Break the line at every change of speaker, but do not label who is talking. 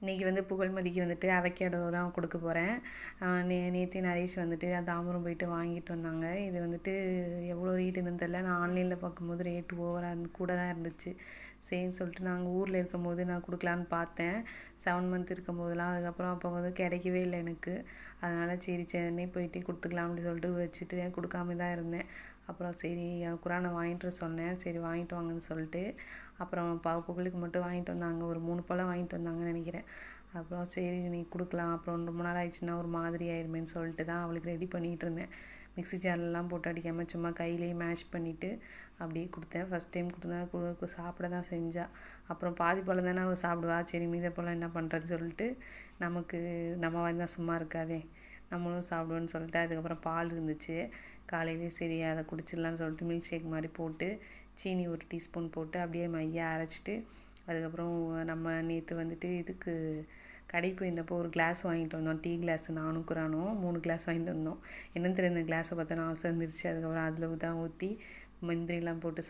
இன்றைக்கி வந்து புகழ்மதிக்கு வந்துட்டு அவகேடோ தான் கொடுக்க போகிறேன். நேற்று நரேஷ் வந்துட்டு தாம்பரம் போயிட்டு வாங்கிட்டு வந்தாங்க. இது வந்துட்டு எவ்வளோ ரேட்டுன்னு தெரில. நான் ஆன்லைனில் பார்க்கும்போது ரேட்டு ஓவராக கூட தான் இருந்துச்சு. சரின்னு சொல்லிட்டு நாங்கள் ஊரில் இருக்கும்போது நான் கொடுக்கலான்னு பார்த்தேன். 7 மந்த் இருக்கும்போதெல்லாம். அதுக்கப்புறம் அப்போ வந்து கிடைக்கவே இல்லை எனக்கு. அதனால் சரி சென்னை போயிட்டு கொடுத்துக்கலாம் அப்படின்னு சொல்லிட்டு வச்சுட்டு கொடுக்காம தான் இருந்தேன். அப்புறம் சரி குரானை வாங்கிட்டு சொன்னேன். சரி வாங்கிட்டு வாங்கன்னு சொல்லிட்டு அப்புறம் புகழுக்கு மட்டும் வாங்கிட்டு வந்தாங்க. ஒரு 3 பழம் வாங்கிட்டு வந்தாங்கன்னு நினைக்கிறேன். அப்புறம் சரி நீ கொடுக்கலாம், அப்புறம் ரொம்ப நாள் ஆயிடுச்சுன்னா ஒரு மாதிரி ஆயிருமேன்னு சொல்லிட்டு தான் அவளுக்கு ரெடி பண்ணிகிட்டு இருந்தேன். மிக்ஸி ஜார்லலாம் போட்டு அடிக்காமல் சும்மா கையிலேயே மேஷ் பண்ணிவிட்டு அப்படியே கொடுத்தேன். ஃபஸ்ட் டைம் கொடுத்தா சாப்பிட தான் செஞ்சாள். அப்புறம் பாதி பழம் தானே அவள் சாப்பிடுவா. சரி மீத பழம் என்ன பண்ணுறது சொல்லிட்டு நம்ம வந்தால் சும்மா இருக்காதே, நம்மளும் சாப்பிடுவோன்னு சொல்லிட்டு அதுக்கப்புறம் பால் இருந்துச்சு காலையிலேயே. சரி அதை குடிச்சிடலான்னு சொல்லிட்டு மில்க் ஷேக் மாதிரி போட்டு சீனி 1 டீஸ்பூன் போட்டு அப்படியே மையாக அரைச்சிட்டு அதுக்கப்புறம் நம்ம நேற்று வந்துட்டு இதுக்கு கடைக்கு போயிருந்தப்போ ஒரு கிளாஸ் வாங்கிட்டு வந்தோம். டீ கிளாஸ் நானும் குரானும் 3 கிளாஸ் வாங்கிட்டு வந்தோம். என்னன்னு தெரியும், இந்த கிளாஸை பார்த்தா நான் ஆசை வந்துருச்சு. அதுக்கப்புறம் அதில் தான் ஊற்றி முந்திரிலாம் போட்டு